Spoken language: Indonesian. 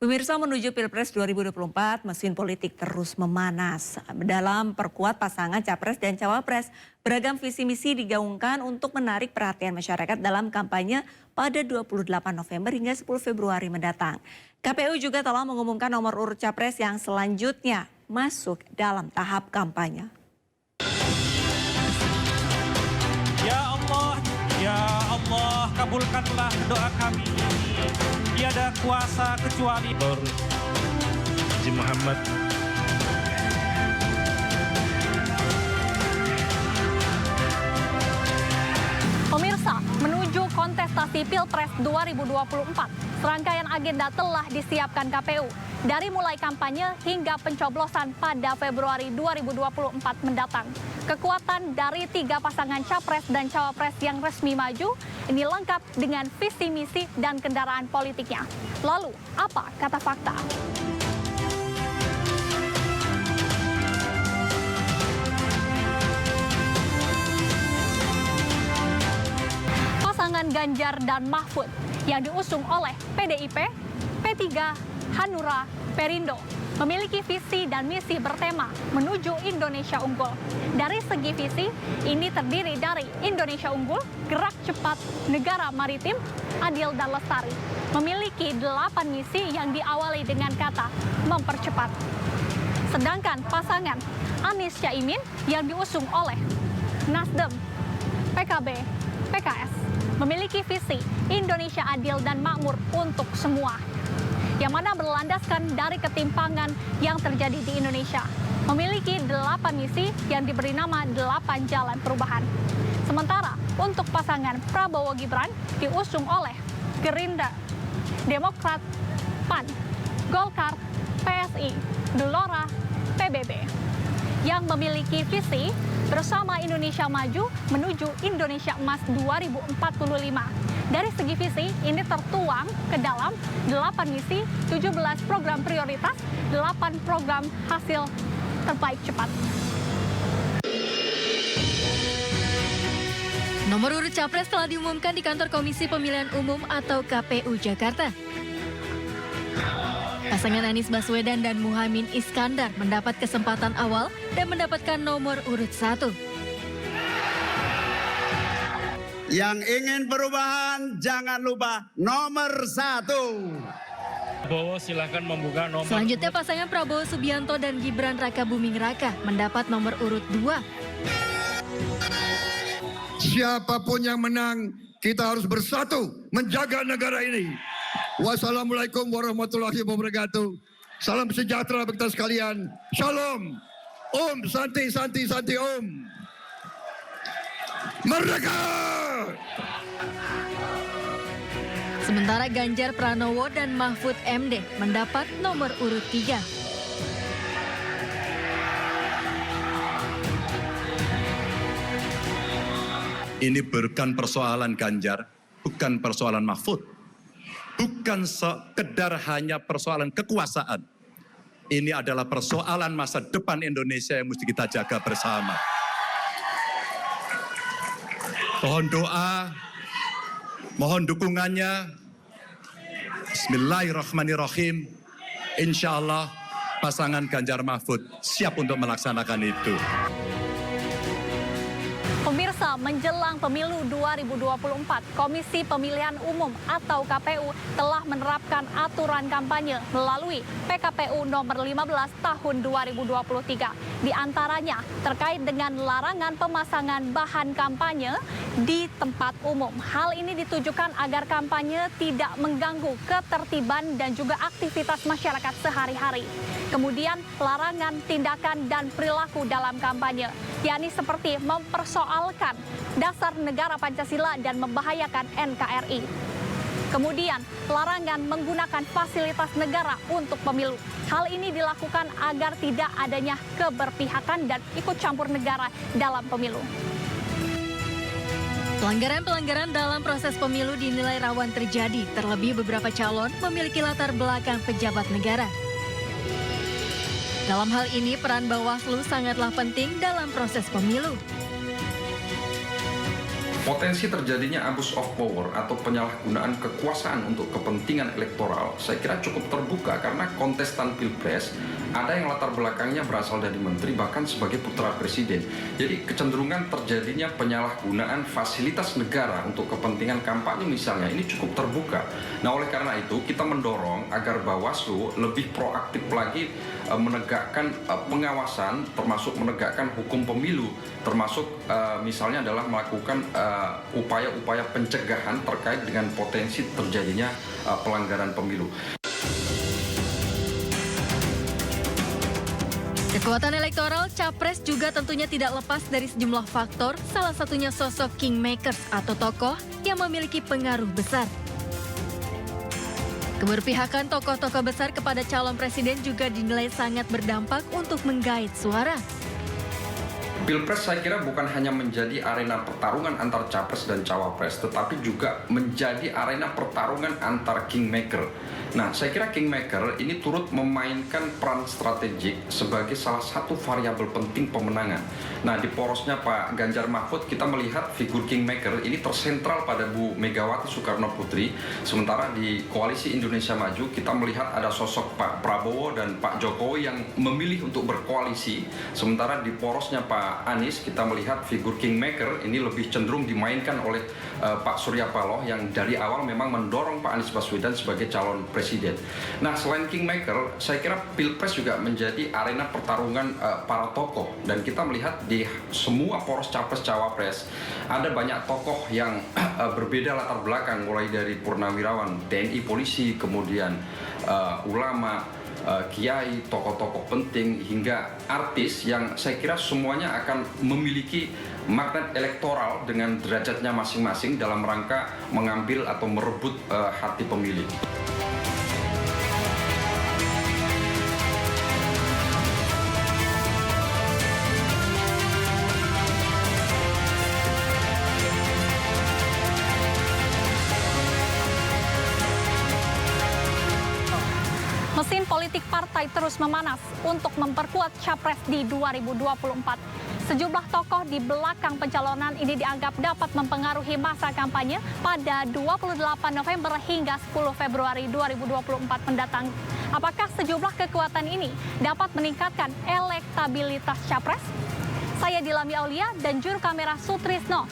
Pemirsa, menuju Pilpres 2024, mesin politik terus memanas. Dalam perkuat pasangan Capres dan Cawapres, beragam visi misi digaungkan untuk menarik perhatian masyarakat dalam kampanye pada 28 November hingga 10 Februari mendatang. KPU juga telah mengumumkan nomor urut Capres yang selanjutnya masuk dalam tahap kampanye. Ya Allah, kabulkanlah doa kami. Tiada kuasa kecuali Haji Muhammad. Pemirsa, menuju kontestasi Pilpres 2024, serangkaian agenda telah disiapkan KPU. Dari mulai kampanye hingga pencoblosan pada Februari 2024 mendatang. Kekuatan dari 3 pasangan Capres dan Cawapres yang resmi maju ini lengkap dengan visi misi dan kendaraan politiknya. Lalu, apa kata fakta? Pasangan Ganjar dan Mahfud yang diusung oleh PDIP, P3, Hanura, Perindo memiliki visi dan misi bertema menuju Indonesia Unggul. Dari segi visi, ini terdiri dari Indonesia Unggul, Gerak Cepat, Negara Maritim, Adil dan Lestari. Memiliki 8 misi yang diawali dengan kata mempercepat. Sedangkan pasangan Anies Caimin yang diusung oleh Nasdem, PKB, PKS memiliki visi Indonesia adil dan makmur untuk semua, yang mana berlandaskan dari ketimpangan yang terjadi di Indonesia. Memiliki 8 misi yang diberi nama 8 Jalan Perubahan. Sementara untuk pasangan Prabowo Gibran diusung oleh Gerindra, Demokrat, PAN, Golkar, PSI, Gelora, PBB, yang memiliki visi bersama Indonesia Maju menuju Indonesia Emas 2045. Dari segi visi, ini tertuang ke dalam 8 misi, 17 program prioritas, 8 program hasil terbaik cepat. Nomor urut Capres telah diumumkan di Kantor Komisi Pemilihan Umum atau KPU Jakarta. Pasangan Anies Baswedan dan Muhaimin Iskandar mendapat kesempatan awal dan mendapatkan nomor urut 1. Yang ingin perubahan jangan lupa nomor 1. Prabowo silakan membuka nomor. Selanjutnya pasangan Prabowo Subianto dan Gibran Rakabuming Raka mendapat nomor urut 2. Siapapun yang menang, kita harus bersatu menjaga negara ini. Wassalamualaikum warahmatullahi wabarakatuh. Salam sejahtera bagi kita sekalian. Shalom. Om Santi Santi Santi Om. Merdeka! Sementara Ganjar Pranowo dan Mahfud MD mendapat nomor urut 3. Ini bukan persoalan Ganjar, bukan persoalan Mahfud, bukan sekedar hanya persoalan kekuasaan. Ini adalah persoalan masa depan Indonesia yang mesti kita jaga bersama. Mohon doa, mohon dukungannya. Bismillahirrahmanirrahim. Insya Allah pasangan Ganjar Mahfud siap untuk melaksanakan itu. Pemirsa, menjelang pemilu 2024, Komisi Pemilihan Umum atau KPU telah menerapkan aturan kampanye melalui PKPU nomor 15 tahun 2023. Di antaranya terkait dengan larangan pemasangan bahan kampanye di tempat umum. Hal ini ditujukan agar kampanye tidak mengganggu ketertiban dan juga aktivitas masyarakat sehari-hari. Kemudian larangan tindakan dan perilaku dalam kampanye, yakni seperti mempersoalkan dasar negara Pancasila dan membahayakan NKRI. Kemudian larangan menggunakan fasilitas negara untuk pemilu. Hal ini dilakukan agar tidak adanya keberpihakan dan ikut campur negara dalam pemilu. Pelanggaran-pelanggaran dalam proses pemilu dinilai rawan terjadi, terlebih beberapa calon memiliki latar belakang pejabat negara. Dalam hal ini, peran Bawaslu sangatlah penting dalam proses pemilu. Potensi terjadinya abuse of power atau penyalahgunaan kekuasaan untuk kepentingan elektoral saya kira cukup terbuka karena kontestan Pilpres ada yang latar belakangnya berasal dari menteri bahkan sebagai putra presiden. Jadi kecenderungan terjadinya penyalahgunaan fasilitas negara untuk kepentingan kampanye misalnya ini cukup terbuka. Nah oleh karena itu kita mendorong agar Bawaslu lebih proaktif lagi menegakkan pengawasan termasuk menegakkan hukum pemilu termasuk misalnya adalah melakukan upaya-upaya pencegahan terkait dengan potensi terjadinya pelanggaran pemilu. Kekuatan elektoral Capres juga tentunya tidak lepas dari sejumlah faktor, salah satunya sosok kingmakers atau tokoh yang memiliki pengaruh besar. Keberpihakan tokoh-tokoh besar kepada calon presiden juga dinilai sangat berdampak untuk menggait suara. Pilpres saya kira bukan hanya menjadi arena pertarungan antar capres dan cawapres, tetapi juga menjadi arena pertarungan antar kingmaker. Nah, saya kira kingmaker ini turut memainkan peran strategik sebagai salah satu variabel penting pemenangan. Nah, di porosnya Pak Ganjar Mahfud kita melihat figur kingmaker ini tersentral pada Bu Megawati Soekarno Putri, sementara di Koalisi Indonesia Maju kita melihat ada sosok Pak Prabowo dan Pak Jokowi yang memilih untuk berkoalisi, sementara di porosnya Pak Anies kita melihat figur kingmaker ini lebih cenderung dimainkan oleh Pak Surya Paloh yang dari awal memang mendorong Pak Anies Baswedan sebagai calon presiden. Nah, selain kingmaker, saya kira Pilpres juga menjadi arena pertarungan para tokoh dan kita melihat di semua poros capres-cawapres ada banyak tokoh yang berbeda latar belakang mulai dari purnawirawan, TNI, polisi, kemudian ulama, kiai, tokoh-tokoh penting hingga artis yang saya kira semuanya akan memiliki magnet elektoral dengan derajatnya masing-masing dalam rangka mengambil atau merebut hati pemilih. Mesin politik partai terus memanas untuk memperkuat capres di 2024. Sejumlah tokoh di belakang pencalonan ini dianggap dapat mempengaruhi masa kampanye pada 28 November hingga 10 Februari 2024 mendatang. Apakah sejumlah kekuatan ini dapat meningkatkan elektabilitas capres? Saya Dilami Aulia dan juru kamera Sutrisno